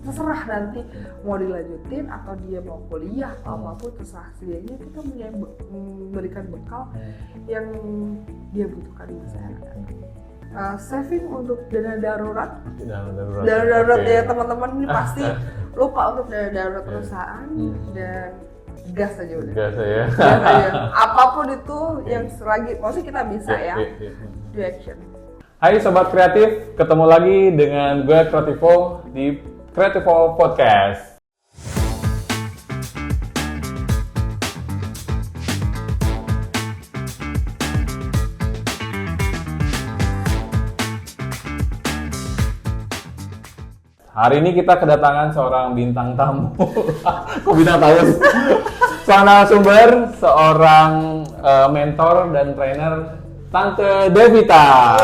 terserah nanti mau dilanjutin atau dia mau kuliah atau apapun, terserah. Setidaknya kita memberikan bekal yang dia butuhkan di masa yang akan datang. Saving untuk dana darurat. Dana darurat ya teman-teman ini pasti lupa untuk dana darurat perusahaan dan gas aja udah. Gas ya. Apapun itu yang selagi maksudnya kita bisa do action. Hai Sobat Kreatif, ketemu lagi dengan gue Kreativo di Kreativo Podcast. Hari ini kita kedatangan seorang bintang tamu. Kok bintang tamu? Seorang narasumber, seorang mentor dan trainer, Tante Devita.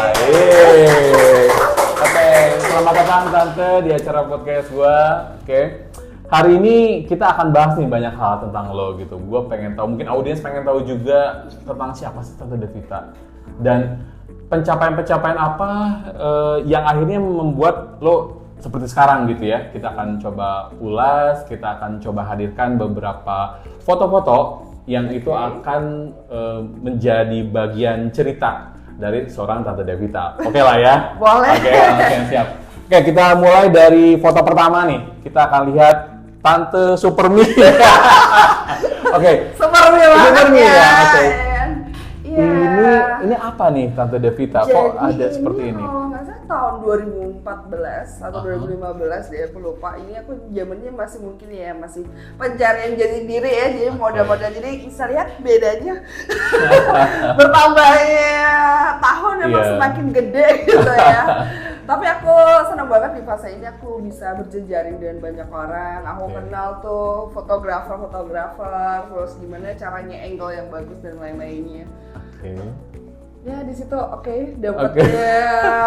Oke, selamat datang Tante di acara podcast gua. Oke. Hari ini kita akan bahas nih banyak hal tentang lo gitu. Gua pengen tahu, mungkin audiens pengen tahu juga tentang siapa sih Tante Devita dan pencapaian-pencapaian apa yang akhirnya membuat lo seperti sekarang gitu ya. Kita akan coba ulas, kita akan coba hadirkan beberapa foto-foto yang itu akan menjadi bagian cerita dari seorang Tante Devita. Oke lah ya? Boleh. Oke, siap. Oke, kita mulai dari foto pertama nih. Kita akan lihat Tante Supermi. Oke. Supermi banget ya. Oke. Iya. Ini apa nih Tante Devita? Jadi kok ada seperti ini? Kalau nggak salah tahun 2014 atau 2015 deh, aku lupa. Ini aku zamannya masih mungkin ya masih pencarian jati diri ya, jadi modal-modal. Jadi bisa lihat bedanya bertambahnya tahun emang semakin gede gitu ya. Tapi aku senang banget di fase ini aku bisa berjejaring dengan banyak orang. Aku kenal tuh fotografer, terus gimana caranya angle yang bagus dan lain-lainnya. Ya di situ dapatnya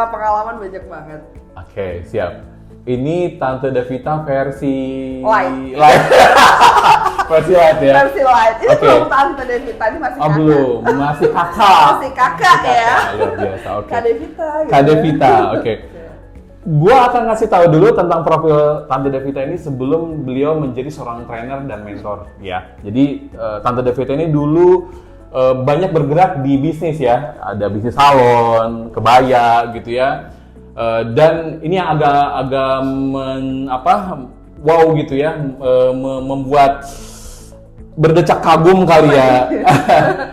pengalaman banyak banget. Oke, siap. Ini Tante Devita versi light. Versi light ya. Versi light. Ini belum Tante Devita, ini masih kakak. Belum, masih kakak. Masih kakak ya. Luar biasa. Oke. Kak Devita. Gitu. Kak Devita, oke. Gua akan ngasih tahu dulu tentang profil Tante Devita ini sebelum beliau menjadi seorang trainer dan mentor ya. Jadi Tante Devita ini dulu banyak bergerak di bisnis ya, ada bisnis salon, kebaya gitu ya, dan ini yang agak wow gitu ya, membuat berdecak kagum kali ya.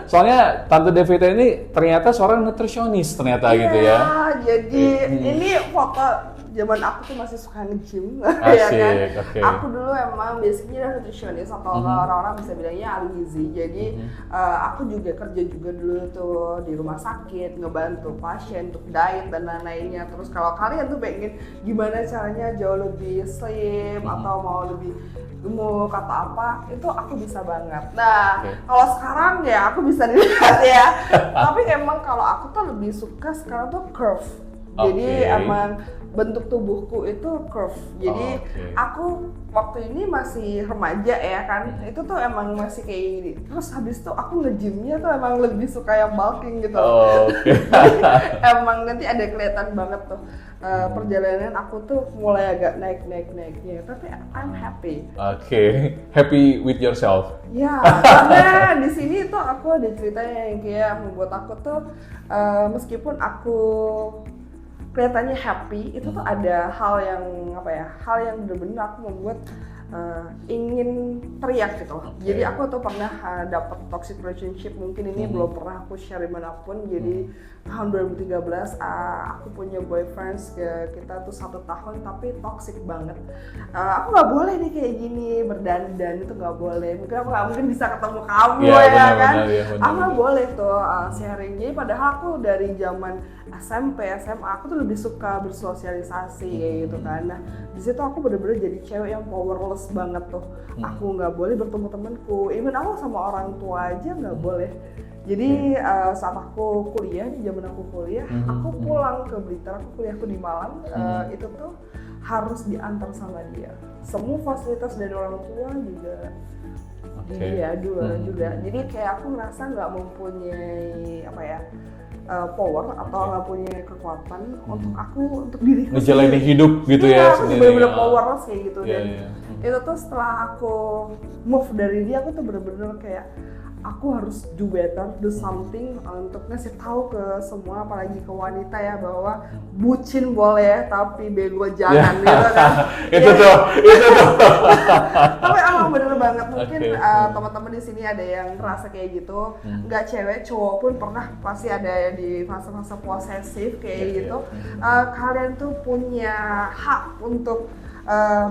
Soalnya Tante Devita ini ternyata seorang nutrisionis ternyata gitu ya. Jadi ini foto zaman aku tuh masih suka nge-gym. Asik, ya kan? okay. Aku dulu emang basicnya nutritionist atau orang-orang bisa bilangnya ahli gizi. Jadi aku juga kerja juga dulu tuh di rumah sakit, ngebantu pasien untuk diet dan lain-lainnya. Terus kalau kalian tuh pengen gimana caranya jauh lebih slim atau mau lebih gemuk atau apa, itu aku bisa banget. Nah, kalau sekarang ya aku bisa dilihat ya. Tapi emang kalau aku tuh lebih suka sekarang tuh curve. Jadi emang bentuk tubuhku itu curve. Jadi aku waktu ini masih remaja ya kan, itu tuh emang masih kayak gini. Terus habis itu aku nge-gymnya tuh emang lebih suka yang bulking gitu. Jadi emang nanti ada kelihatan banget tuh perjalanan aku tuh mulai agak naiknya. Tapi I'm happy. Happy with yourself. Ya, karena di sini tuh aku ada ceritanya yang kayak membuat aku tuh meskipun aku kelihatannya happy, itu tuh ada hal yang benar-benar aku membuat ingin teriak gitu. Jadi aku tuh pernah dapat toxic relationship, mungkin ini belum pernah aku share dimanapun. Jadi tahun 2013 aku punya boyfriend, kita tuh 1 tahun tapi toxic banget. Aku nggak boleh nih kayak gini berdandan, itu nggak boleh. Mungkin aku nggak mungkin bisa ketemu kamu kan. Aku nggak boleh tuh sharing. Jadi padahal aku dari zaman SMP, SMA aku tuh lebih suka bersosialisasi gitu kan. Nah di situ aku bener-bener jadi cewek yang powerless banget tuh. Aku nggak boleh bertemu temanku, even aku sama orang tua aja nggak boleh. Jadi saat aku kuliah, di zaman aku kuliah, aku pulang ke Blitar, aku kuliahku di Malang, itu tuh harus diantar sama dia. Semua fasilitas dari orang tua juga dia juga. Jadi kayak aku ngerasa nggak mempunyai power atau nggak punya kekuatan untuk diriku ngejalanin hidup gitu ya aku sendiri. bener-bener powerless kayak gitu. Iya, Dan iya. itu tuh setelah aku move dari dia, aku tuh bener-bener kayak aku harus do better, do something untuk ngasih tahu ke semua, apalagi ke wanita ya, bahwa bucin boleh tapi bego jangan gitu kan. Itu tuh. Tapi emang bener banget, mungkin Okay. teman-teman di sini ada yang ngerasa kayak gitu. Nggak cewek, cowok pun pernah pasti ada yang di fase-fase posesif kayak gitu. Kalian tuh punya hak untuk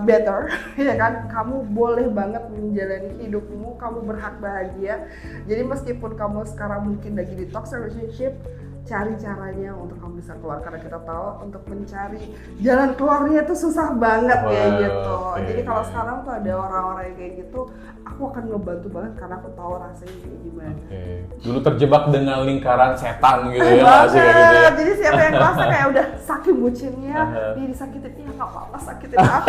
better, ya kan? Kamu boleh banget menjalani hidupmu, kamu berhak bahagia. Jadi meskipun kamu sekarang mungkin lagi di toxic relationship, cari caranya untuk kamu bisa keluar, karena kita tahu untuk mencari jalan keluarnya itu susah banget kayak gitu. Jadi kalau sekarang tuh ada orang-orang yang kayak gitu, aku akan ngebantu banget karena aku tahu rasanya kayak gimana. Dulu terjebak dengan lingkaran setan gitu ya, nggak sih kayak gitu ya. Jadi siapa yang ngerasa kayak udah saking bucinnya, dia disakitin, ya nggak apa-apa sakitin aku.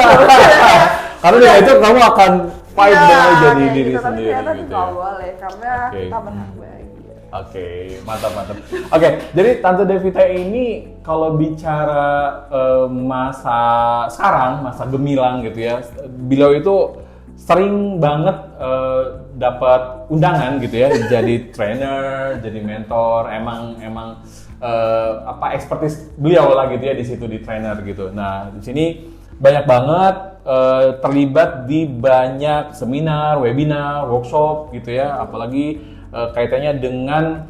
Karena dari itu kamu akan fight dengan jadi kayak diri gitu, tapi sendiri ternyata gitu nggak ya. boleh karena kita berhak bahagia. Oke, mantap. Oke, jadi Tante Devita ini kalau bicara masa sekarang, masa gemilang gitu ya, beliau itu sering banget dapat undangan gitu ya, jadi trainer, jadi mentor, emang expertise beliau lah gitu ya di situ, di trainer gitu. Nah, di sini banyak banget terlibat di banyak seminar, webinar, workshop gitu ya, apalagi kaitannya dengan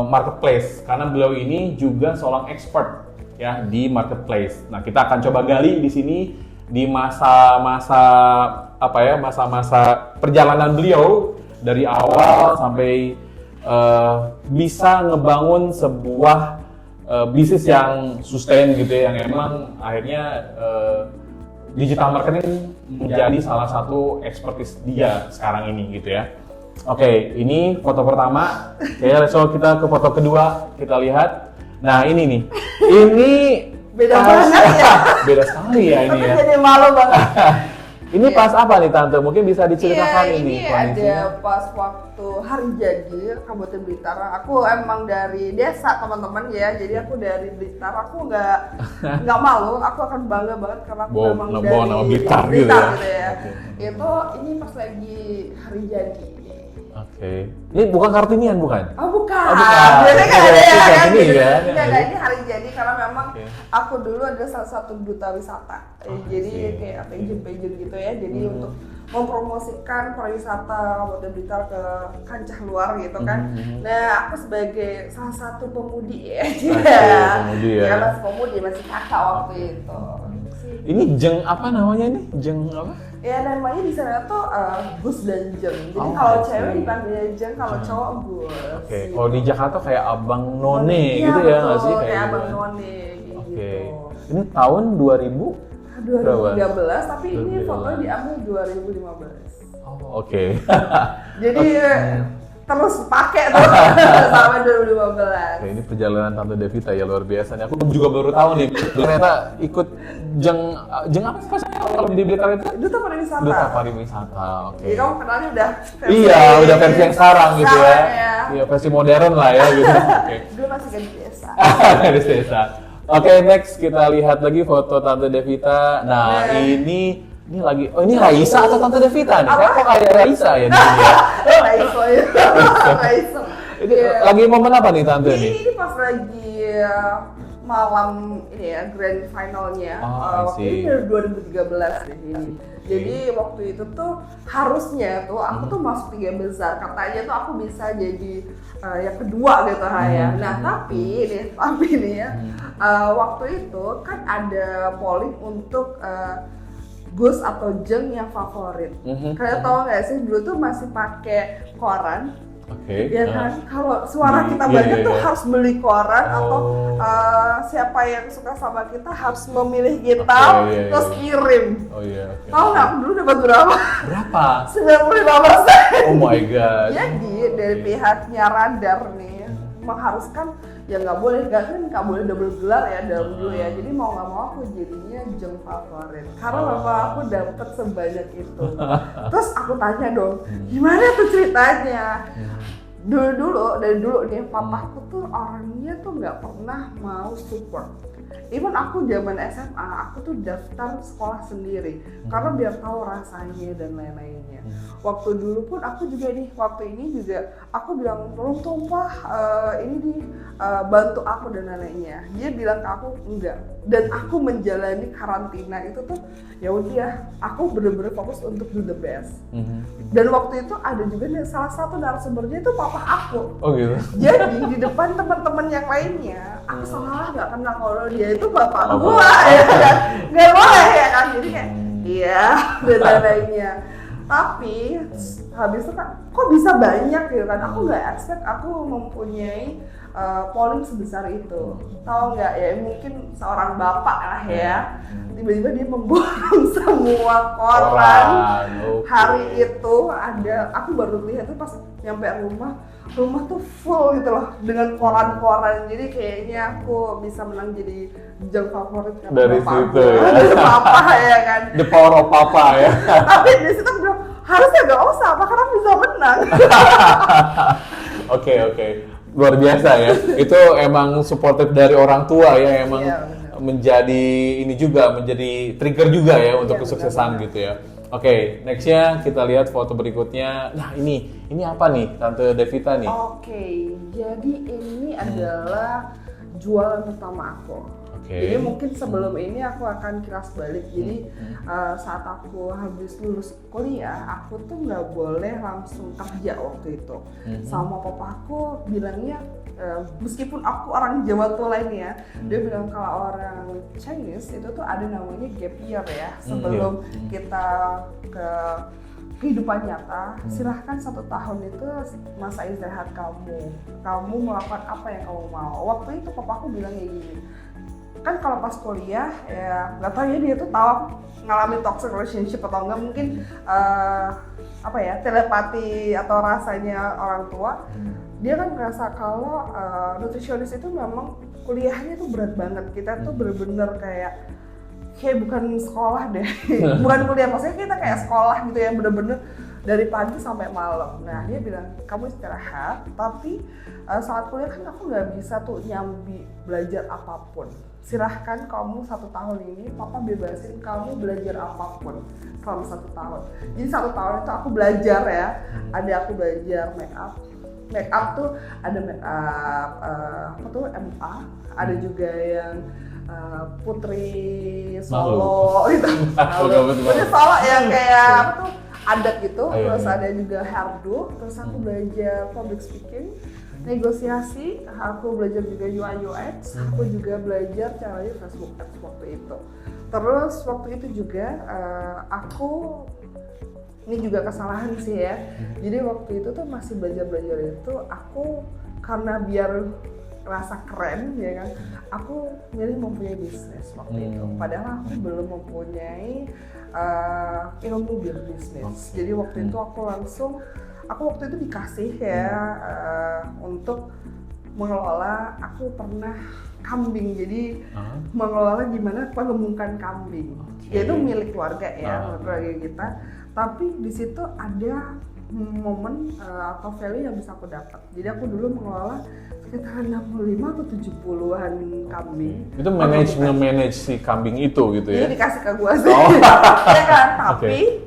marketplace, karena beliau ini juga seorang expert ya di marketplace. Nah, kita akan coba gali di sini di masa-masa perjalanan beliau dari awal sampai bisa ngebangun sebuah bisnis yang sustain gitu ya, yang emang akhirnya digital marketing menjadi salah satu expertise dia sekarang ini gitu ya. Oke, ini foto pertama. Kayaknya so kita ke foto kedua, kita lihat. Nah, ini nih. Ini Beda banget ya. Beda sekali ya ini Tapi ya. jadi malu banget. Ini pas apa nih Tante? Mungkin bisa diceritakan ini Ini ada pas waktu hari jadi Kabupaten Blitar. Aku emang dari desa teman-teman ya, jadi aku dari Blitar. Aku nggak malu, aku akan bangga banget karena aku memang dari nama Blitar gitu ya. Okay. Itu ini pas lagi hari jadi. Oke. Ini bukan Kartinian bukan? Oh bukan. Biasanya kan ada ya kan ini gitu. ya. Enggak, ini hari jadi karena memang Oke. aku dulu ada salah satu duta wisata. Jadi kayak agent gitu ya. Jadi untuk mempromosikan pariwisata Kabupaten Blitar ke kancah luar gitu kan. Nah, aku sebagai salah satu pemudi ya. Pemudi ya. Ya masih pemudi, masih kakak waktu itu. Ini jeng apa namanya nih? Jeng apa? Ya namanya di sana tuh Gus dan Jeng. Jadi Oh, kalau I see. cewek dipanggil Jeng, kalau cowok Gus. Oke. Gitu. Kalau di Jakarta kayak Abang None Iya, gitu ya betul, nggak sih? kayak Abang gitu. None Oke. gitu. Ini tahun 2000? 2013, tapi ini 2013. fotonya diambil 2015. Oh, oke. Jadi terus pakai tuh sampai 2015. Oke, ini perjalanan Tante Devita ya luar biasa nih. Aku juga baru tahu nih ternyata ikut jeng apa sih maksudnya kalau di Blitar itu? Duta pariwisata. Duta pariwisata. Oke. Jadi kamu kenalnya udah Iya, udah versi yang sekarang gitu ya. Sekarang ya. Iya, versi modern lah ya gitu. Oke. Dulu masih gadis desa. Dari desa. Oke, next kita lihat lagi foto Tante Devita. Nah, ini lagi, oh ini Raisa atau Tante Devita nih? Kok kayak Raisa ya dia? Raiso ya. Raiso. Ini lagi momen apa nih Tante nih? Ini pas lagi malam ini ya grand finalnya. Oh, I Waktu see. itu dari 2013 deh ini. Jadi waktu itu tuh harusnya tuh aku tuh masuk 3 besar. Katanya tuh aku bisa jadi yang kedua gitu ya. Nah tapi nih ya waktu itu kan ada polling untuk Gus atau Jeng yang favorit. Kalian tahu nggak sih dulu tuh masih pakai koran. Oke. Ya kan, kalau suara kita banyak tuh harus beli koran atau siapa yang suka sama kita harus memilih kita terus kirim. Oh iya. Oke. Tahu nggak dulu dapat berapa? Berapa? 95%. Oh my god. Jadi dari pihaknya Radar nih mengharuskan ya nggak boleh double gelar ya dalam dulu ya. Jadi mau nggak mau aku jadinya Jeng favorit karena memang aku dapet sebanyak itu. Terus aku tanya dong, gimana tuh ceritanya? dari dulu nih, papaku tuh orangnya tuh nggak pernah mau support. Even aku zaman SMA, aku tuh daftar sekolah sendiri karena biar tahu rasanya dan lain-lainnya. Waktu dulu pun aku juga nih, waktu ini juga aku bilang, tolong tumpah ini nih bantu aku dan lain-lainnya. Dia bilang ke aku enggak, dan aku menjalani karantina itu tuh ya udah, aku bener-bener fokus untuk do the best. Dan waktu itu ada juga nih, salah satu narasumbernya itu papa aku. Oh gitu. Jadi di depan teman-teman yang lainnya, aku salah nggak kenal kalau dia itu bapak gua, ya kan? Nggak boleh ya kan? Jadi kayak iya dan lain-lainnya. Tapi habis itu kan, kok bisa banyak gitu kan? Aku nggak expect aku mempunyai polling sebesar itu. Tahu nggak ya? Mungkin seorang bapak lah ya. Tiba-tiba dia memborong semua koran. Hari itu ada, aku baru lihat tuh pas nyampe rumah tuh full gitu loh dengan koran-koran. Jadi kayaknya aku bisa menang jadi jam favorit dari situ ya. Dari papa ya kan. The power of papa ya. Tapi di situ aku bilang harusnya gak usah, apa karena bisa menang. Oke. Luar biasa ya. Itu emang supportive dari orang tua ya, emang menjadi ini juga, menjadi trigger juga ya untuk kesuksesan gitu ya. Oke, nextnya kita lihat foto berikutnya. Nah ini apa nih Tante Devita nih? Oke, jadi ini adalah jualan pertama aku. Jadi mungkin sebelum ini aku akan kilas balik. Jadi saat aku habis lulus kuliah, aku tuh nggak boleh langsung kerja waktu itu. Sama papaku bilangnya, meskipun aku orang Jawa tua lain ya, dia bilang kalau orang Chinese itu tuh ada namanya gap year ya. Sebelum kita ke kehidupan nyata, silahkan 1 tahun itu masa istirahat kamu melakukan apa yang kamu mau. Waktu itu papaku bilang kayak gini, kan kalau pas kuliah ya nggak tahu ya, dia tuh tahu aku ngalamin toxic relationship atau enggak, mungkin telepati atau rasanya orang tua. Dia kan merasa kalau nutritionist itu memang kuliahnya tuh berat banget, kita tuh bener-bener kayak bukan sekolah deh. Bukan kuliah, maksudnya kita kayak sekolah gitu yang bener-bener dari pagi sampai malam. Nah dia bilang kamu istirahat, tapi saat kuliah kan aku nggak bisa tuh nyambi belajar apapun. Silahkan kamu 1 tahun ini, papa bebasin kamu belajar apapun selama 1 tahun. Jadi 1 tahun itu aku belajar ya. Ada aku belajar make up tuh ada make up MA, ada juga yang putri solo gitu. Putri solo yang kayak apa tuh adat gitu. Terus ada juga hairdo. Terus aku belajar public speaking, negosiasi, aku belajar juga UI UX, aku juga belajar caranya Facebook Ads waktu itu. Terus waktu itu juga ini juga kesalahan sih ya. Jadi waktu itu tuh masih belajar itu, aku karena biar rasa keren ya kan, aku milih mempunyai bisnis waktu itu. Padahal aku belum mempunyai ilmu berbisnis. Jadi waktu itu aku waktu itu dikasih ya untuk mengelola, aku pernah kambing, jadi mengelola gimana pengemukan kambing. Yaitu milik keluarga ya, keluarga kita. Tapi di situ ada momen atau value yang bisa aku dapat. Jadi aku dulu mengelola sekitar 65 atau 70-an kambing. Itu manage si kambing itu gitu ya? Iya, dikasih ke gua sih. Ya kan, tapi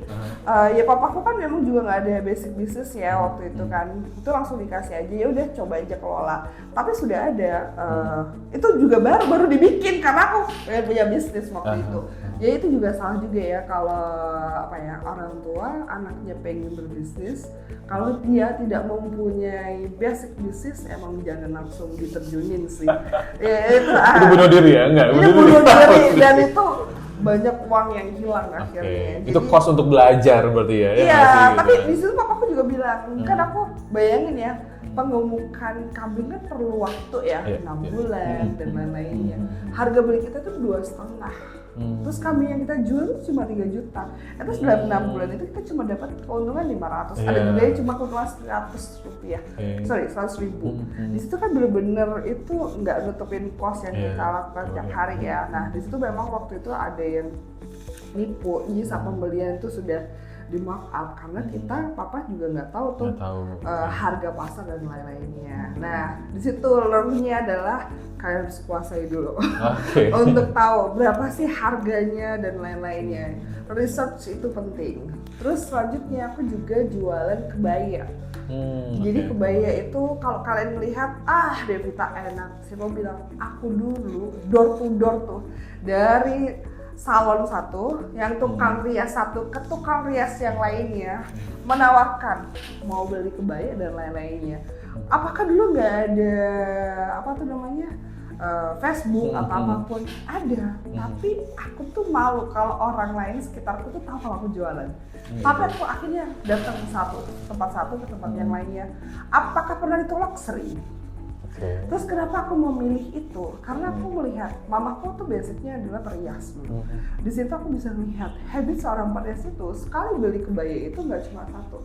ya papaku kan memang juga nggak ada basic bisnis ya waktu itu kan. Itu langsung dikasih aja, ya udah coba aja kelola. Tapi sudah ada, itu juga baru dibikin karena aku punya bisnis waktu itu. Ya itu juga salah juga ya kalau orang tua anaknya pengen berbisnis, kalau dia tidak mempunyai basic bisnis emang jangan langsung diterjunin sih. Ya, itu bunuh diri ya? Enggak, bunuh diri dan itu banyak uang yang hilang akhirnya. Itu cost untuk belajar berarti ya? Iya, tapi di situ papaku juga bilang, kan aku bayangin ya, pengemukan kambing kan perlu waktu ya, 6 bulan dan lain-lainnya. Harga beli kita tuh 2,5. Terus kambing yang kita jual itu cuma 3 juta. Terus dalam 6 bulan itu kita cuma dapat keuntungan 500. Ada juga yang cuma keuntungan 100 rupiah. 100 ribu. Di situ kan bener-bener itu nggak nutupin cost yang kita lakukan tiap hari ya. Nah di situ memang waktu itu ada yang nipu, jadi saat pembelian itu sudah di markup karena kita papa juga nggak tahu tuh harga pasar dan lain-lainnya. Nah di situ learningnya adalah kalian harus kuasai dulu untuk tahu berapa sih harganya dan lain-lainnya. Research itu penting. Terus selanjutnya aku juga jualan kebaya. Jadi kebaya itu kalau kalian lihat Devita enak, saya mau bilang aku dulu door to door tuh dari salon satu, yang tukang rias satu ke tukang rias yang lainnya menawarkan mau beli kebaya dan lain-lainnya. Apakah dulu nggak ada Facebook atau apapun? Ada, tapi aku tuh malu kalau orang lain sekitarku tuh tahu kalau aku jualan. Tapi aku akhirnya datang tempat satu ke tempat yang lainnya. Apakah pernah ditolak? Sering. Terus kenapa aku memilih itu? Karena aku melihat mamaku tuh basicnya adalah perias dulu. Di situ aku bisa melihat habit seorang perias itu sekali beli kebaya itu nggak cuma satu.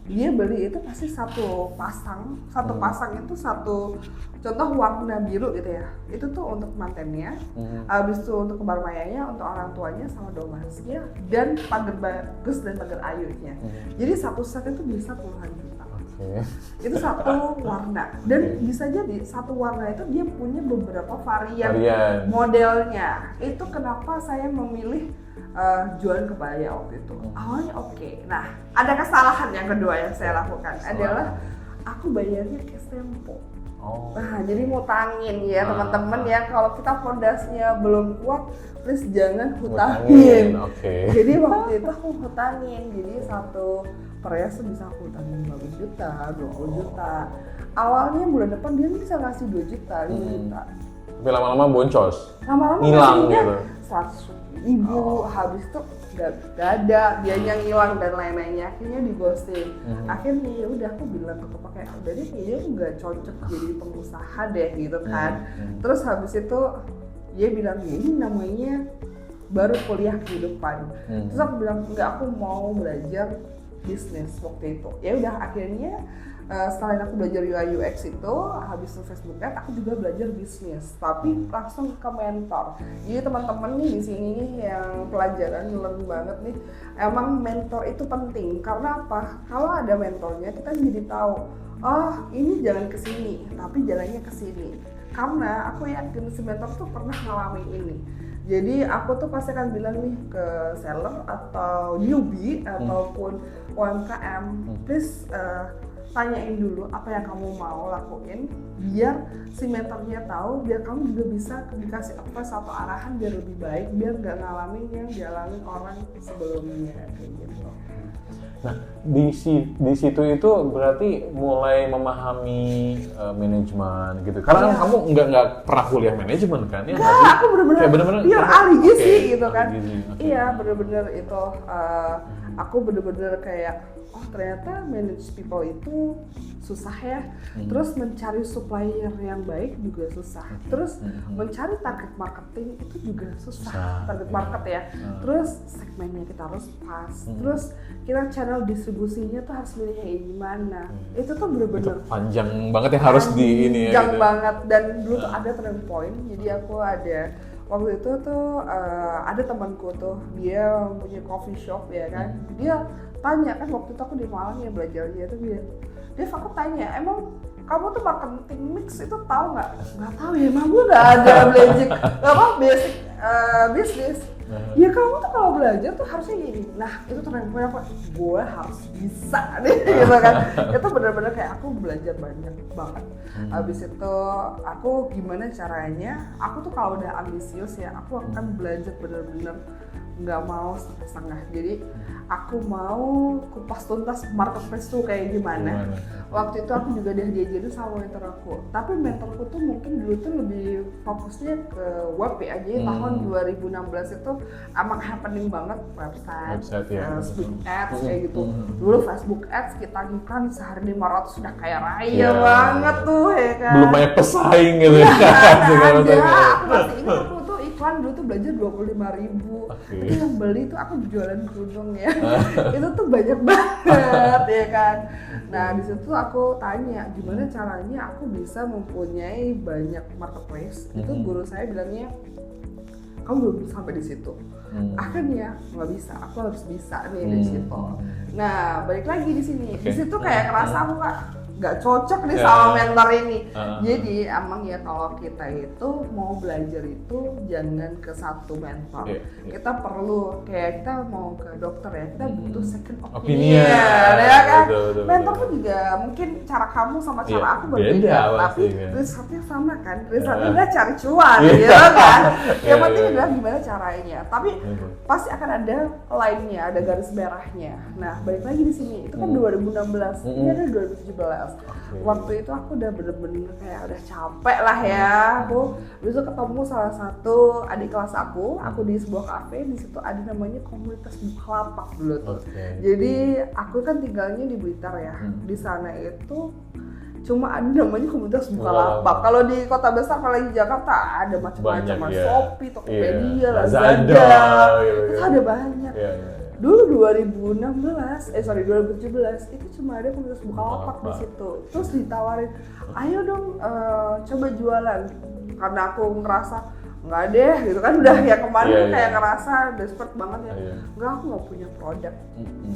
Dia beli itu pasti satu pasang itu satu contoh warna biru gitu ya. Itu tuh untuk mantennya, habis itu untuk kembar mayanya, untuk orang tuanya sama domestiknya, dan pagar bagus dan pagar ayunya. Jadi satu set itu bisa puluhan juta. Itu satu warna, dan bisa jadi satu warna itu dia punya beberapa varian modelnya. Itu kenapa saya memilih jualan kebaya waktu itu. Awalnya oke. Nah, ada kesalahan yang kedua yang saya lakukan adalah aku bayarnya cash tempo. Nah, jadi ngutangin ya teman-teman ya, kalau kita fondasinya belum kuat, please jangan hutangin. Jadi waktu itu aku hutangin, jadi satu perias bisa aku hutangin 15 juta, 20 juta. Awalnya bulan depan dia bisa ngasih 2 juta, 5 juta. Tapi lama-lama boncos. Lama-lama hilang gitu. 100.000, habis itu gak ada, dianya ngilang dan lain-lainnya, akhirnya di ghosting. Akhirnya ya udah aku bilang ke papa kayak udah deh kayaknya aku gak cocok jadi pengusaha deh gitu kan. Terus habis itu dia bilang ini namanya baru kuliah kehidupan. Terus aku bilang enggak, aku mau belajar bisnis waktu itu. Ya udah akhirnya setelah aku belajar UI UX itu, habis itu Facebook Ads, aku juga belajar bisnis, tapi langsung ke mentor. Jadi teman-teman nih di sini nih yang pelajaran learn banget nih, emang mentor itu penting. Karena apa? Kalau ada mentornya kita jadi tahu, oh ini jalan ke sini, tapi jalannya ke sini. Karena aku yakin si mentor tuh pernah ngalamin ini. Jadi aku tuh pasti akan bilang nih ke seller atau newbie ataupun UMKM, please tanyain dulu apa yang kamu mau lakuin, biar si mentornya tahu, biar kamu juga bisa dikasih satu arahan biar lebih baik, biar nggak ngalamin yang dialami orang sebelumnya kayak gitu. Nah di situ itu berarti mulai memahami manajemen gitu, karena kan kamu nggak pernah kuliah manajemen kan ya? Nggak, aku bener-bener pure ahli gizi gitu kan. Iya bener-bener itu aku bener-bener kayak oh ternyata manage people itu susah ya. Terus mencari supplier yang baik juga susah. Terus mencari target marketing itu juga susah. Target market ya. Terus segmennya kita harus pas. Terus kita channel distribusinya tuh harus milih kayak gimana. Itu tuh bener-bener panjang banget yang harus di ini ya. Panjang banget, dan dulu tuh ada turning point. Jadi aku ada waktu itu tuh ada temanku tuh, dia punya coffee shop ya kan. Dia tanya kan, waktu itu aku di Malang ya belajarnya itu, dia aku tanya, emang kamu tuh marketing mix itu tahu nggak? Nggak tahu ya, emang gue nggak ada basic bisnis. Ya kamu tuh kalau belajar tuh harusnya gini. Nah itu turning point apa? Gue harus bisa deh gitu kan. Itu benar-benar kayak aku belajar banyak banget. Habis itu aku gimana caranya? Aku tuh kalau udah ambisius ya, aku akan belajar benar-benar nggak mau setengah-setengah. Jadi aku mau kupas tuntas marketplace tuh kayak gimana. Waktu itu aku juga diajarin sama mentor aku. Tapi mentorku tuh mungkin dulu tuh lebih fokusnya ke web ya. Jadi tahun 2016 itu emang happening banget website ya. Facebook Ads kayak gitu. Dulu Facebook Ads kita iklan sehari 500 sudah kaya raya banget tuh ya kan. Belum banyak pesaing gitu ya. Ada. Aku masih ingat aku tuh iklan dulu tuh belajar 25.000. Itu yang beli tuh aku jualan kerudung ya. Itu tuh banyak banget ya kan. Nah di situ aku tanya gimana caranya aku bisa mempunyai banyak marketplace. Itu guru saya bilangnya kamu belum sampai di situ. Akhirnya nggak bisa, aku harus bisa nih di situ. Nah balik lagi di sini, di situ kayak ngerasa aku nggak cocok nih sama mentor ini. Jadi emang ya kalau kita itu mau belajar itu jangan ke satu mentor. Kita perlu kayak kita mau ke dokter ya, kita butuh second opinion. Ya kan? Mentor tuh juga mungkin cara kamu sama cara aku berbeda, tapi risetnya sama kan. Risetnya udah cari cuan, gitu kan. Yang penting adalah gimana caranya. Tapi pasti akan ada line-nya, ada garis merahnya. Nah balik lagi di sini, itu kan 2016, ini ada 2017. Waktu itu aku udah bener-bener kayak udah capek lah ya. Aku besok ketemu salah satu adik kelas aku di sebuah kafe, di situ ada namanya komunitas Bukalapak dulu tuh. Jadi aku kan tinggalnya di Blitar ya. Di sana itu cuma ada namanya komunitas Bukalapak. Kalau di kota besar, kalau di Jakarta ada macam-macam, Shopee, Tokopedia, Lazada, itu ada banyak. Dulu 2017 itu cuma ada komunitas Bukalapak di situ. Terus ditawarin, ayo dong coba jualan. Karena aku ngerasa nggak deh gitu kan, udah ya kemarin kayak ngerasa desperate banget ya. Enggak, aku nggak punya produk.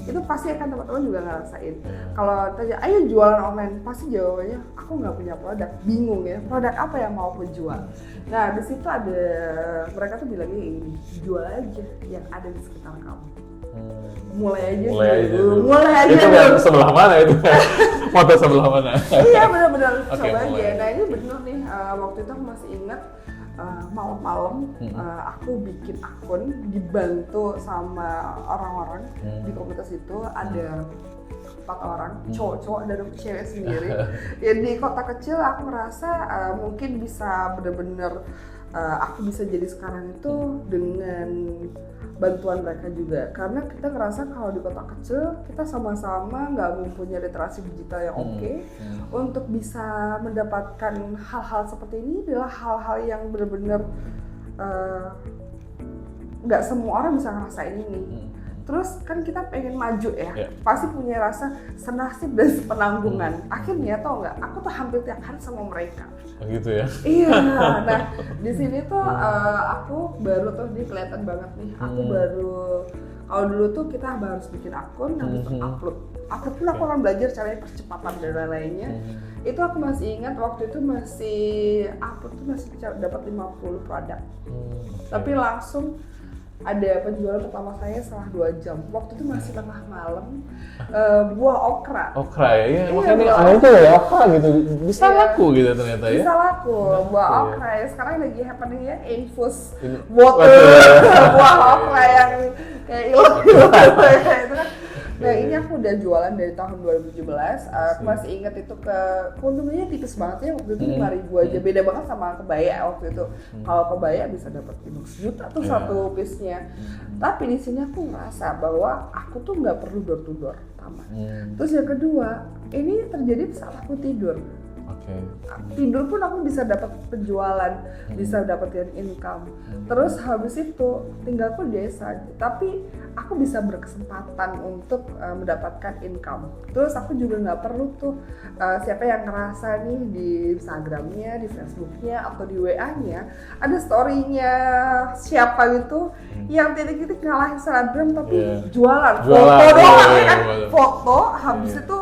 Itu pasti akan teman-teman juga ngerasain. Kalau tanya, ayo jualan online, pasti jawabannya aku nggak punya produk, bingung ya. Produk apa yang mau aku jual? Nah di situ ada mereka tuh bilangnya ini, jual aja yang ada di sekitar kamu. Mulai aja dulu. Itu yang sebelah mana itu? Foto sebelah mana? Iya benar-benar coba aja. Nah ini bener nih, waktu itu aku masih ingat malam-malam aku bikin akun dibantu sama orang-orang di komunitas itu, ada 4 orang, cowok-cowok dan cewek sendiri. Ya di kota kecil aku ngerasa mungkin bisa bener-bener aku bisa jadi sekarang itu dengan bantuan mereka juga, karena kita ngerasa kalau di kota kecil kita sama-sama nggak mempunyai literasi digital yang oke. Untuk bisa mendapatkan hal-hal seperti ini adalah hal-hal yang benar-benar nggak semua orang bisa ngerasain ini. Terus kan kita pengen maju ya, pasti punya rasa senasib dan sepenanggungan. Akhirnya tau nggak, aku tuh hampir tiap hari sama mereka. Gitu ya? Iya, nah di sini tuh aku baru tuh dia kelihatan banget nih. Aku baru, kalau dulu tuh kita harus bikin akun, habis itu upload. Upload pun aku akan belajar caranya percepatan dan lain-lainnya. Itu aku masih ingat waktu itu masih upload tuh masih dapat 50 produk. Tapi langsung ada penjualan pertama saya setelah 2 jam. Waktu itu masih tengah malam. Buah okra. Okra ya, makanya aneh tuh ya okra gitu. Bisa laku gitu ternyata ya. Bisa laku, buah okra ya. Sekarang lagi happening ya, infus water. Buah okra yang kayak ilang-ilang itu kan. Nah ini aku udah jualan dari tahun 2017. Aku masih ingat itu keuntungannya tipis banget ya, waktu itu 5.000 aja. Beda banget sama kebaya waktu itu. Kalau kebaya bisa dapat 1 juta tuh satu piece-nya. Tapi di sini aku ngerasa bahwa aku tuh nggak perlu door to door pertama. Terus yang kedua, ini terjadi saat aku tidur. Tidur pun aku bisa dapat penjualan, bisa dapetin income. Terus habis itu tinggal kerja saja, tapi aku bisa berkesempatan untuk mendapatkan income. Terus aku juga nggak perlu tuh siapa yang ngerasa nih di Instagramnya, di Facebooknya atau di WA-nya ada story-nya siapa gitu yang titik-titik ngalahin Instagram tapi jualan foto doang kan, foto habis itu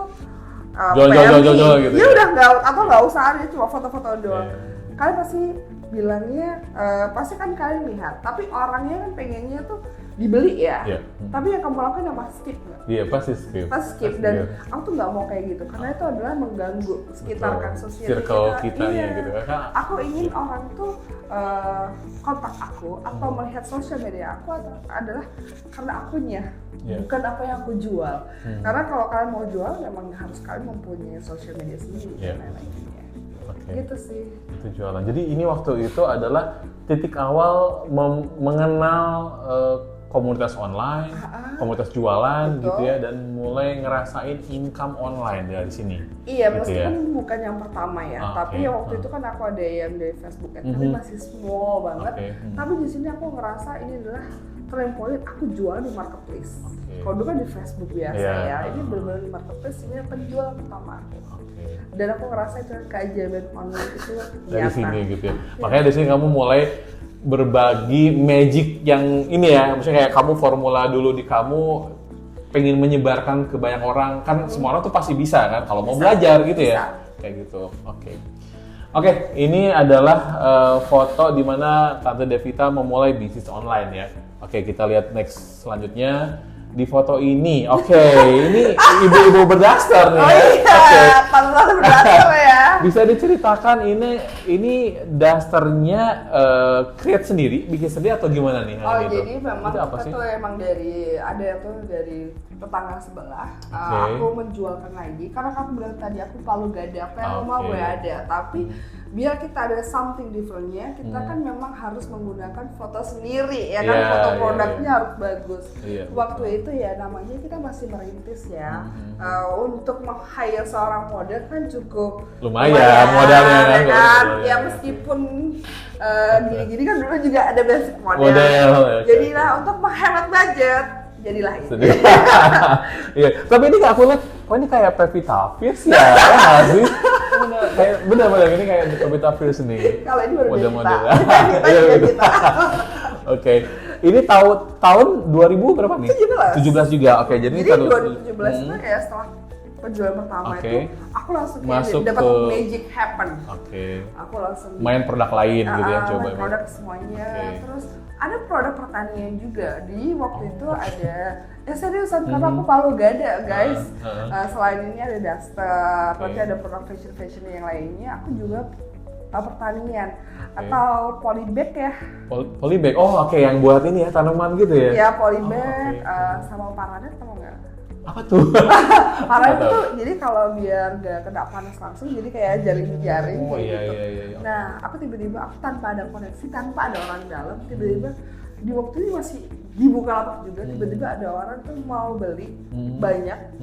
jual gitu. Ya udah nggak usah ada, cuma foto-foto doang. Kalian pasti bilangnya pasti kan kalian lihat, tapi orangnya kan pengennya tuh dibeli ya. Tapi yang kamu lakukan apa? Skip nggak? Iya pasti skip. Dan aku tuh nggak mau kayak gitu karena itu adalah mengganggu sekitar kan sosial circle kitanya gitu kan. Aku ingin orang tuh kontak aku atau melihat sosial media aku adalah karena akunnya, bukan apa yang aku jual. Karena kalau kalian mau jual memang harus kalian mempunyai sosial media sendiri dan lain-lainnya. Gitu sih. Itu jualan. Jadi ini waktu itu adalah titik awal mengenal komunitas online, komunitas jualan. Betul. Gitu ya, dan mulai ngerasain income online dari sini. Iya, gitu meskipun bukan yang pertama ya, tapi waktu itu kan aku ada yang dari Facebook ya, tapi masih small banget. Tapi di sini aku ngerasa ini adalah turning point, aku jual di marketplace. Kalau dulu kan di Facebook biasa ya, ini benar-benar di marketplace, ini penjual pertama aku. Dan aku ngerasa itu keajaiban online itu dari sini gitu ya. Makanya dari sini kamu mulai berbagi magic yang ini ya, maksudnya kayak kamu formula dulu di kamu pengen menyebarkan ke banyak orang, kan semua orang tuh pasti bisa kan kalau mau belajar gitu ya. Kayak gitu. Oke, ini adalah foto di mana Tante Devita memulai bisnis online ya. Oke, kita lihat next selanjutnya. Di foto ini, ini ibu-ibu berdaster nih. Oh iya, tante berdaster ya. Bisa diceritakan ini dasternya create sendiri, bikin sendiri atau gimana nih? Oh gitu? Jadi memang kita tuh emang dari tetangga sebelah. Aku menjualkan lagi karena kamu bilang tadi aku Palu Gada, apa yang mau gue ada, tapi biar kita ada something differentnya, kita kan memang harus menggunakan foto sendiri ya kan, foto produknya harus bagus. Waktu itu ya namanya kita masih merintis ya, untuk meng-hire seorang model kan cukup lumayan modalnya kan, ya meskipun gini-gini kan dulu juga ada basic model. Jadi untuk menghemat budget jadilah itu. Iya, tapi ini aku lihat, ini kayak Pevita Pierce ya, nggak sih? Kayak benar-benar ini kayak Pevita Pierce nih. Kalau ini baru model-model. kita. Oke, ini tahun 2000 berapa nih? 17 juga. Oke, jadi 2017 itu kayak setelah penjualan pertama itu, aku langsung dapat magic happen. Aku langsung main produk lain gitu ya, coba main produk semuanya. Terus ada produk pertanian juga di waktu itu ada seriusan karena aku Palu Gada guys. Selain ini ada duster, nanti ada produk fashion yang lainnya. Aku juga pertanian atau polybag ya. Polybag, yang buat ini ya tanaman gitu ya? Iya polybag sama paranet tau nggak? Apa tuh? Paranet tuh jadi kalau biar nggak kena panas langsung, jadi kayak jaring-jaring gitu. Iya. Nah, aku tiba-tiba tanpa ada koneksi, tanpa ada orang dalam, tiba-tiba di waktu ini masih di Bukalapak juga, tiba-tiba ada orang tuh mau beli banyak,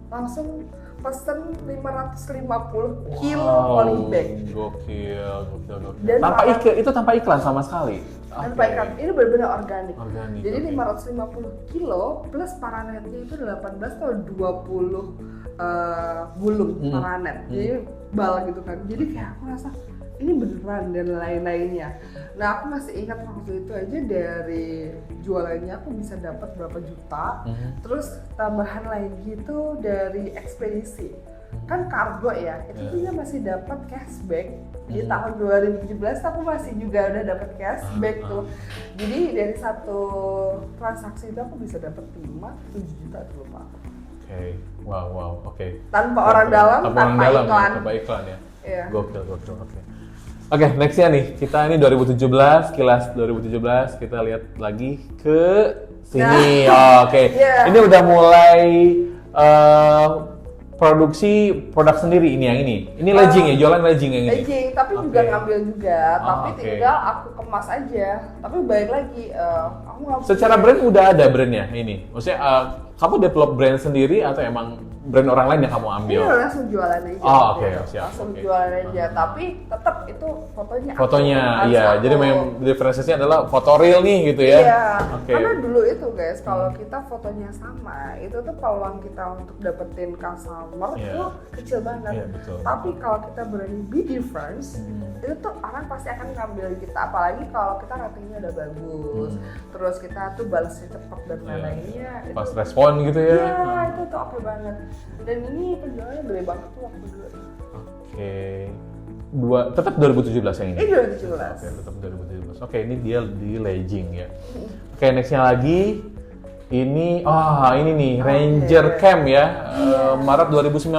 langsung pesen 550 kilo polybag. Gokil. Dan itu tanpa iklan sama sekali. Tanpa iklan, ini benar-benar organik. Jadi 550 kilo plus paranetnya itu 18 atau 20 gulung paranet. Jadi bal gitu kan. Jadi kayak aku rasa ini beneran dan lain-lainnya. Nah, aku masih ingat waktu itu aja dari jualannya aku bisa dapat berapa juta. Terus tambahan lagi itu dari ekspedisi. Kan kargo ya, itu juga masih dapat cashback. Di tahun 2017 aku masih juga udah dapat cashback tuh. Jadi dari satu transaksi itu aku bisa dapat 5-7 juta tuh Pak. Wow. Tanpa orang dalam, tanpa iklan. Tanpa iklan ya. Iya. Gokil. Oke, nextnya nih, kita ini 2017, kilas 2017, kita lihat lagi ke sini. Ini udah mulai produksi produk sendiri ini yang ini. Ini legging ya, jualan legging yang ini. Legging, tapi juga ngambil juga, tapi tinggal aku kemas aja. Tapi balik lagi, aku nggak. Secara brand udah ada brandnya ini. Maksudnya kamu develop brand sendiri atau emang brand orang lain yang kamu ambil? Ini langsung jualan aja. Siap. Langsung jualan aja, tapi tetap itu fotonya. Fotonya, iya. Jadi memang diferensiasinya adalah foto real nih gitu ya. Iya. Karena dulu itu guys, kalau kita fotonya sama, itu tuh peluang kita untuk dapetin customer itu kecil banget. Iya, betul. Tapi kalau kita berani be difference, itu tuh orang pasti akan ngambil kita. Apalagi kalau kita ratingnya udah bagus, terus kita tuh balasnya cepet dan lain-lainnya. Pas respon gitu ya? Iya, itu tuh oke banget. Dan ini penjualannya gede banget tuh waktu dulu. Tetap 2017 yang ini? Ini 2017. Tetap 2017. Ini dia di legging ya. Nextnya lagi. Ini nih Ranger Camp ya, Maret 2019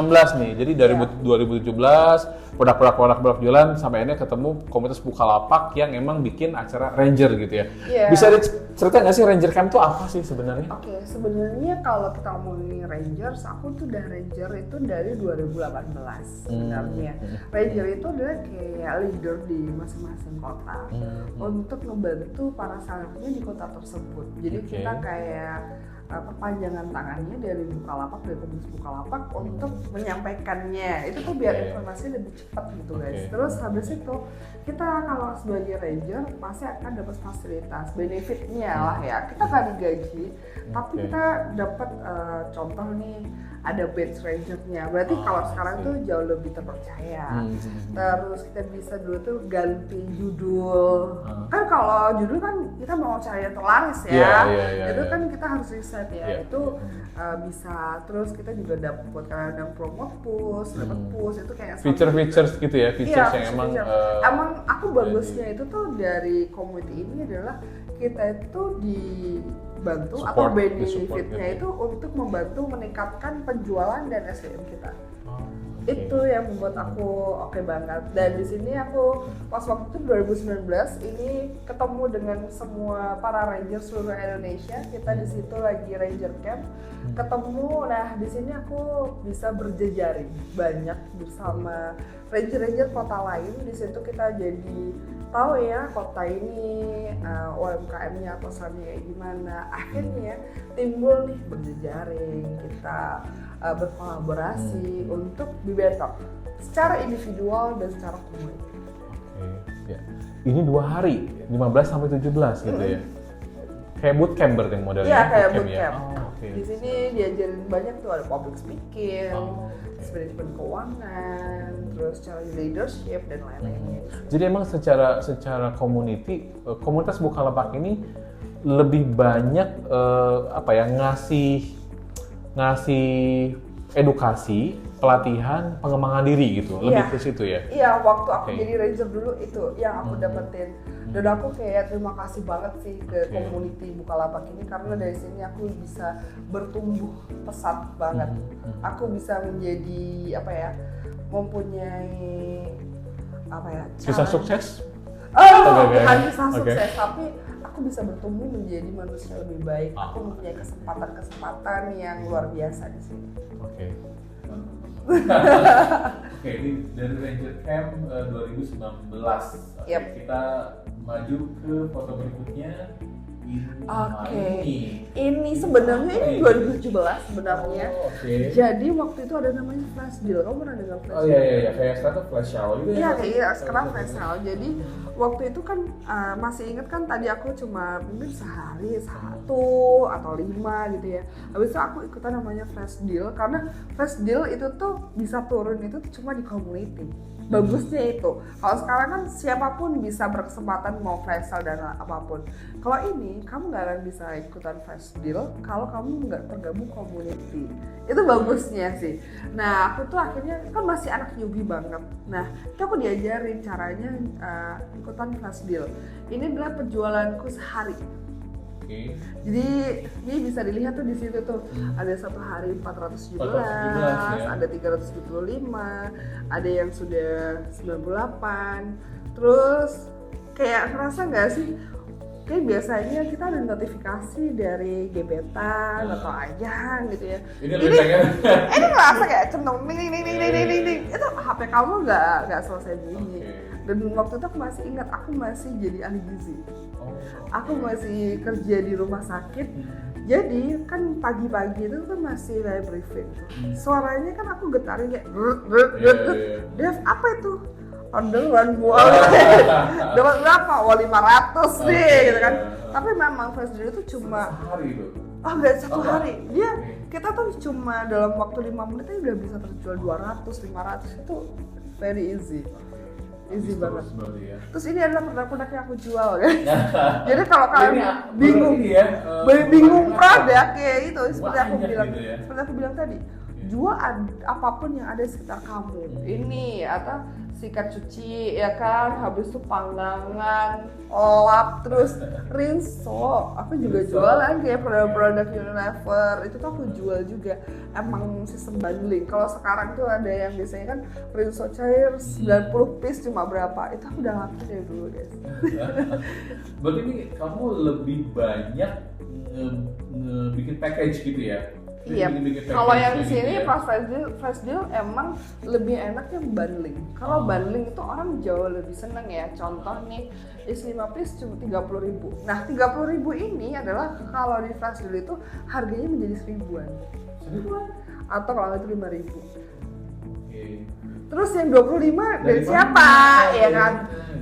nih. Jadi dari 2017 produk jualan sampai akhirnya ketemu komunitas Bukalapak yang emang bikin acara Ranger gitu ya. Bisa cerita nggak sih Ranger Camp itu apa sih sebenarnya? Sebenarnya kalau kita ngomongin Rangers, aku tuh udah Ranger itu dari 2018 sebenarnya. Ranger itu adalah kayak leader di masing-masing kota untuk membantu para salesnya di kota tersebut. Jadi kita kayak perpanjangan tangannya dari Bukalapak, dari komunitas Bukalapak untuk menyampaikannya. Itu tuh biar informasi lebih cepat gitu guys. Terus habis itu kita kalau sebagai ranger pasti akan dapat fasilitas, benefitnya lah ya. Kita nggak digaji, tapi kita dapat contoh nih ada badge rangernya. Berarti kalau sekarang tuh jauh lebih terpercaya. Terus kita bisa dulu tuh ganti judul. Kan kalau judul kan kita mau cari yang terlaris ya. Itu kan kita harus riset ya. Itu bisa. Terus kita juga dapat kadang promote push, dapat push itu kayak features gitu ya, features yang emang aku bagusnya itu tuh dari community ini adalah kita itu dibantu support, atau benefitnya itu untuk membantu meningkatkan penjualan dan SDM kita. Itu yang membuat aku oke banget. Dan di sini aku pas waktu itu 2019 ini ketemu dengan semua para ranger seluruh Indonesia. Kita di situ lagi ranger camp ketemu. Nah di sini aku bisa berjejaring banyak bersama ranger-ranger kota lain. Di situ kita jadi tahu ya kota ini UMKM-nya atau pesannya kayak gimana. Akhirnya timbul nih berjejaring, kita berkolaborasi untuk dibentuk secara individual dan secara komunitas. Ya. Ini 2 hari, 15 sampai 17 gitu ya. Kayak bootcamp berarti modelnya. Iya, kayak bootcamp. Ya? Di sini diajarin banyak tuh, ada public speaking, manajemen keuangan, terus cara leadership dan lain-lainnya. Jadi emang secara komunitas Bukalapak ini lebih banyak ngasih edukasi, pelatihan, pengembangan diri gitu, lebih ke situ ya? Iya, waktu aku jadi ranger dulu itu yang aku dapetin. Dan aku kayak terima kasih banget sih ke community Bukalapak ini karena dari sini aku bisa bertumbuh pesat banget. Aku bisa menjadi mempunyai Kisah sukses? Bukan kisah sukses, tapi aku bisa bertumbuh menjadi manusia lebih baik. Aku mempunyai kesempatan yang luar biasa di sini. Oke, ini dari Ranger Camp 2019. Kita maju ke foto berikutnya. Ini sebenarnya ini 2017 sebenarnya. Jadi waktu itu ada namanya flash deal. Kamu pernah dengar flash deal? Iya, kayak sekarang tuh flash sale gitu ya. Iya, sekarang flash sale. Jadi waktu itu kan masih inget kan tadi aku cuma mungkin sehari 1 atau 5 gitu ya. Habis itu aku ikutan namanya flash deal karena flash deal itu tuh bisa turun itu cuma di community. Bagusnya itu. Kalau sekarang kan siapapun bisa berkesempatan mau flash sale dan apapun. Kalau ini kamu nggak akan bisa ikutan flash deal kalau kamu nggak tergabung community. Itu bagusnya sih. Nah aku tuh akhirnya kan masih anak newbie banget. Nah itu aku diajarin caranya ikutan flash deal. Ini adalah penjualanku sehari. Jadi ini bisa dilihat tuh di situ tuh ada satu hari 417, ada 375, ada yang sudah 98. Terus kayak ngerasa nggak sih? Kayak biasanya kita ada notifikasi dari gebetan atau ayah gitu ya. Ini ngerasa kayak centong ding. Itu HP kamu nggak selesai bunyi. Dan waktu itu aku masih ingat, aku masih jadi ahli gizi. Aku masih kerja di rumah sakit. Jadi kan pagi-pagi itu kan masih live briefing. Suaranya kan aku getarin kayak Dev, apa itu? Orderan buah. Dapat berapa? 500 nih gitu kan. Tapi memang flash deal itu cuma sehari itu. Nggak 1 hari. Dia kita tuh cuma dalam waktu 5 menit aja udah bisa terjual 200, 500 itu very easy. Easy banget. Terus ini adalah produk-produk yang aku jual kan. Jadi kalau kalian bingung produk kayak itu seperti aku bilang tadi, jual apapun yang ada di sekitar kamu. Ini atau sikat cuci ya kan, habis itu panggangan, lap, terus rinso. Aku juga jualan kayak produk-produk Unilever, itu tuh aku jual juga. Emang sistem bundling. Kalau sekarang tuh ada yang biasanya kan rinso cair 90 piece cuma berapa, itu aku udah lakuin dari dulu guys. Berarti ini kamu lebih banyak bikin package gitu ya? Iya, kalau yang di sini pas flash deal emang lebih enak yang bundling. Kalau bundling itu orang jauh lebih seneng ya. Contoh nih, isi 5 piece cuma 30.000. Nah, 30.000 ini adalah kalau di flash deal itu harganya menjadi 1.000-an. Atau kalau itu 5.000. Terus yang 25 dari siapa? Ya kan?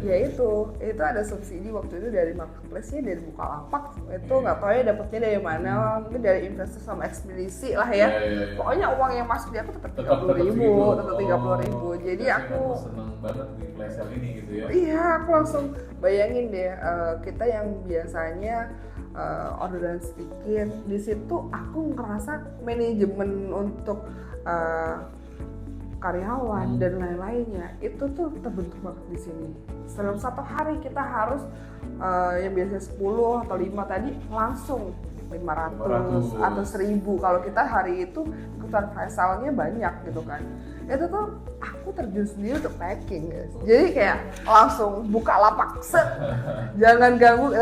Ya itu ada subsidi waktu itu dari marketplace-nya, dari Bukalapak. Itu nggak tahu ya dapetnya dari mana, mungkin dari investor sama ekspedisi lah ya. Pokoknya uang yang masuk di aku tetap 30.000, tetap 30.000. Jadi aku seneng banget di flash sale ini gitu ya. Iya, aku langsung bayangin deh, kita yang biasanya orderan sedikit, di situ aku ngerasa manajemen untuk karyawan dan lain-lainnya itu tuh terbentuk banget di sini. Dalam satu hari kita harus yang biasanya 10 atau 5 tadi langsung 500 atau 1000. Kalau kita hari itu ikutan flash sale-nya banyak gitu kan. Itu tuh aku terjun sendiri untuk packing guys. Jadi kayak langsung buka lapak set. Jangan ganggu,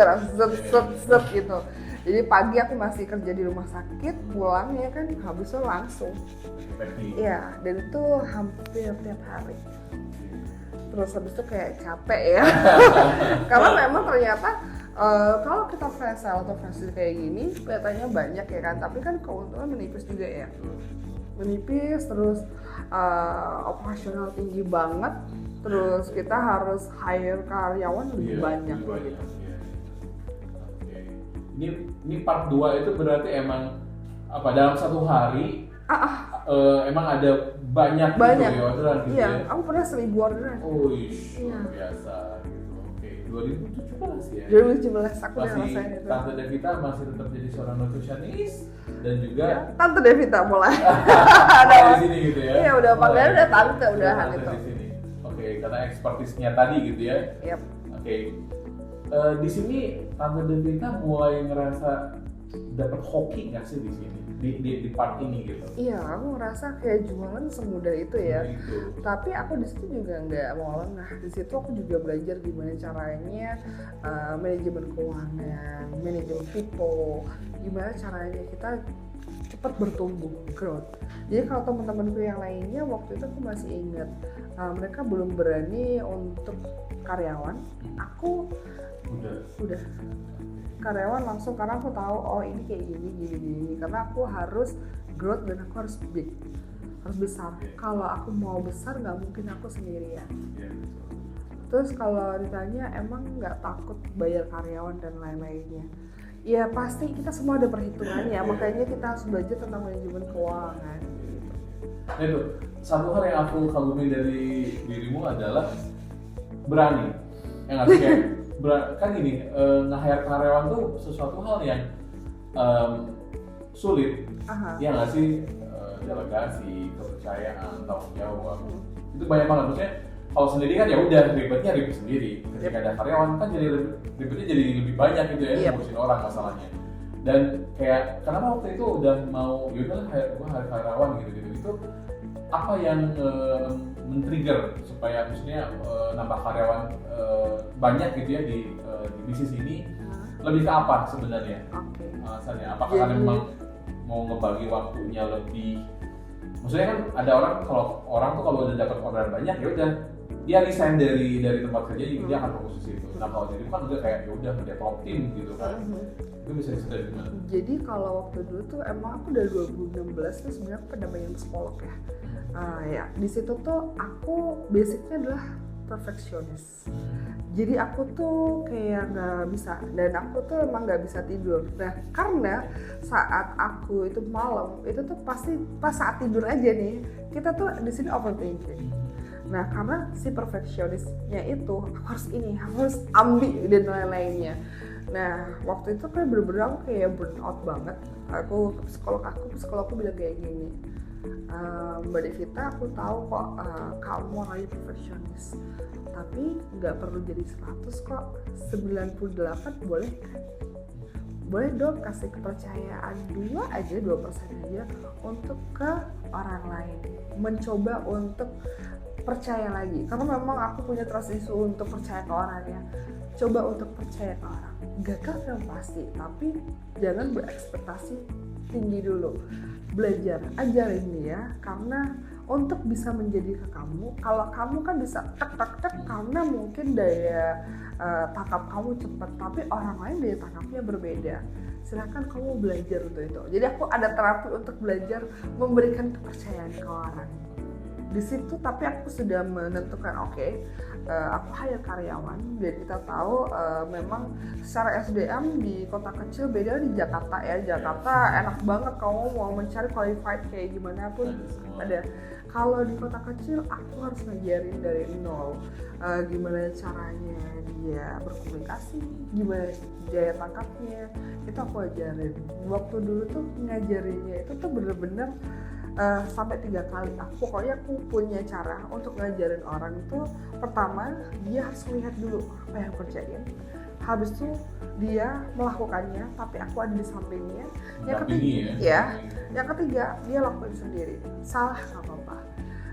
set gitu. Jadi pagi aku masih kerja di rumah sakit, pulangnya kan habisnya langsung. Iya, dan itu hampir tiap hari. Terus habis itu kayak capek ya. Karena memang ternyata kalau kita flash sale atau flash sale kayak gini kelihatannya banyak ya kan, tapi kan keuntungan menipis juga ya. Menipis, terus operasional tinggi banget, terus kita harus hire karyawan lebih banyak gitu. Ini part 2 itu berarti emang apa dalam satu hari emang ada banyak. Gitu ya orderan gitu iya, ya? Aku pernah 1000 orderan. Oh iya. Biasa gitu. Oke, 2017 ya? 2017 aku udah masih ngerasain itu. Tante Devita masih tetap jadi seorang nutritionist dan juga ya, Tante Devita mulai. ada di sini gitu ya? Iya, udah panggilan udah tante udahan itu. Di sini. Oke, karena ekspertisnya tadi gitu ya? Yep. Oke. Di sini Tante Devita mulai ngerasa dapat hoki nggak sih di sini di part ini gitu? Iya, aku ngerasa kayak jualan semudah itu ya. Tapi aku di situ juga nggak mau lengah. Di situ aku juga belajar gimana caranya manajemen keuangan, manajemen people, gimana caranya kita cepat bertumbuh, growth. Jadi kalau teman-temanku yang lainnya waktu itu aku masih ingat mereka belum berani untuk karyawan. Aku udah karyawan langsung karena aku tahu ini kayak gini karena aku harus growth dan aku harus big, harus besar. Kalau aku mau besar nggak mungkin aku sendirian. Terus kalau ditanya emang nggak takut bayar karyawan dan lain-lainnya, ya pasti kita semua ada perhitungannya. Makanya kita harus belajar tentang manajemen keuangan gitu. Nah itu satu hal yang aku kagumi dari dirimu adalah berani. Yang nggak sih kayak kan gini, nge-hire karyawan tuh sesuatu hal yang sulit. Ya nggak sih, delegasi, kepercayaan, tanggung jawab. Itu banyak banget. Maksudnya kalau sendiri kan ya udah ribet sendiri. Ketika ada karyawan kan jadi ribetnya jadi lebih banyak gitu ya, ngurusin orang masalahnya. Dan kayak kenapa waktu itu udah mau yaudah gue hire karyawan gitu. Itu apa yang men-trigger supaya maksudnya nambah karyawan banyak gitu ya di bisnis ini, lebih ke apa sebenarnya alasannya? Apakah karena memang mau ngebagi waktunya lebih, maksudnya kan ada orang tuh kalau udah dapat orderan banyak ya udah dia resign dari tempat kerja dia akan fokus di situ. Nah kalau jadi kan udah kayak ya udah dia top tim gitu kan. Itu bisa diceritain gimana? Jadi kalau waktu dulu tuh emang aku dari 2016 tuh sebenarnya aku pernah main psikolog ya. Ya di situ tuh aku basicnya adalah perfeksionis. Jadi aku tuh kayak nggak bisa, dan aku tuh emang nggak bisa tidur. Nah karena saat aku itu malam itu tuh pasti pas saat tidur aja nih kita tuh di sini overthinking. Nah karena si perfeksionisnya itu aku harus ambil dan lain-lainnya. Nah waktu itu kayak bener-bener aku kayak burn out banget. Aku ke psikologku bilang kayak gini, Mbak Devita, aku tahu kok kamu orangnya perfeksionis, tapi nggak perlu jadi 100 kok, 98 boleh kan? Boleh dong kasih kepercayaan 2% aja untuk ke orang lain, mencoba untuk percaya lagi, karena memang aku punya trust issue untuk percaya ke orang ya. Coba untuk percaya ke orang, gagal yang pasti, tapi jangan berekspektasi tinggi dulu. Belajar, ajarin dia, karena untuk bisa menjadi ke kamu, kalau kamu kan bisa tek karena mungkin daya tangkap kamu cepat, tapi orang lain daya tangkapnya berbeda. Silakan kamu belajar untuk itu. Jadi aku ada terapi untuk belajar memberikan kepercayaan ke orang. di situ. Tapi aku sudah menentukan aku hire karyawan. Dan kita tahu memang secara SDM di kota kecil beda di Jakarta ya. Jakarta enak banget kamu mau mencari qualified kayak gimana pun ada. Kalau di kota kecil aku harus ngajarin dari nol, gimana caranya dia berkomunikasi, gimana daya tangkapnya, itu aku ajarin. Waktu dulu tuh ngajarinnya itu tuh bener-bener sampai 3 kali. Pokoknya aku punya cara untuk ngajarin orang itu. Pertama, dia harus melihat dulu apa yang aku kerjain. Habis itu dia melakukannya, tapi aku ada di sampingnya. Yang ketiga, dia lakuin sendiri. Salah nggak apa-apa.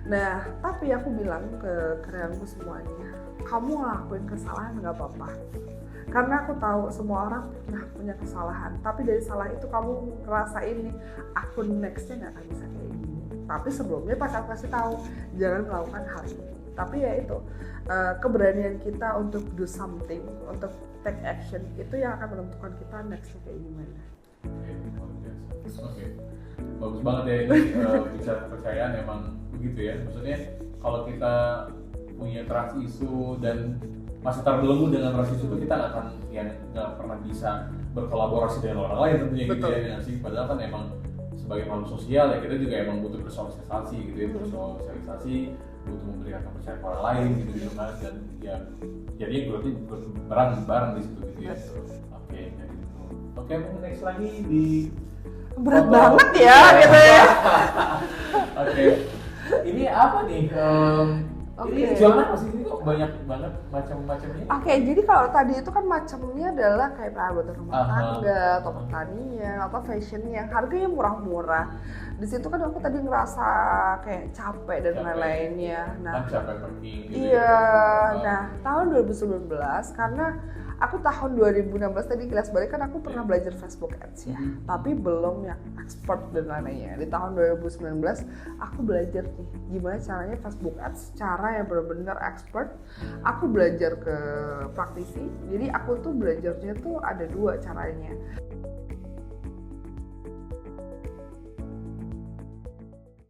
Nah, tapi aku bilang ke karyawanku semuanya, kamu ngelakuin kesalahan nggak apa-apa. Karena aku tahu semua orang punya kesalahan. Tapi dari salah itu kamu ngerasain nih, aku nextnya nggak akan bisa kayak gini. Tapi sebelumnya pas aku kasih tahu, jangan melakukan hal ini. Tapi ya itu, keberanian kita untuk do something, untuk take action, itu yang akan menentukan kita nextnya kayak gimana. Oke. Bagus banget ya ini, bicara kepercayaan emang begitu ya. Maksudnya kalau kita punya trust issue dan masih terbelenggu dengan trust issue itu, kita nggak pernah bisa berkolaborasi dengan orang lain tentunya. Betul. Gitu ya sih. Padahal kan emang sebagai makhluk sosial ya, kita juga emang butuh bersosialisasi gitu ya, bersosialisasi, butuh memberikan kepercayaan ke orang lain gitu kan. Dan ya jadi berarti bareng di situ gitu ya. Oke, kayak gitu. Oke, mungkin next lagi di berat banget ya gitu ya. Oke. Ini apa nih? Ini jualan apa sih? Ini kok banyak banget macam-macamnya? Oke, jadi kalau tadi itu kan macamnya adalah kayak perabotan rumah tangga, atau pertanian, atau fashion yang harganya murah-murah. Di situ kan aku tadi ngerasa kayak capek dan lain-lainnya. Nah, capek pergi gitu. Iya. Nah, tahun 2019 karena aku tahun 2016 tadi kelas balik kan aku pernah belajar Facebook Ads ya, tapi belum yang expert dan lainnya. Di tahun 2019 aku belajar nih gimana caranya Facebook Ads secara yang benar-benar expert. Aku belajar ke praktisi, jadi aku tuh belajarnya tuh ada 2 caranya.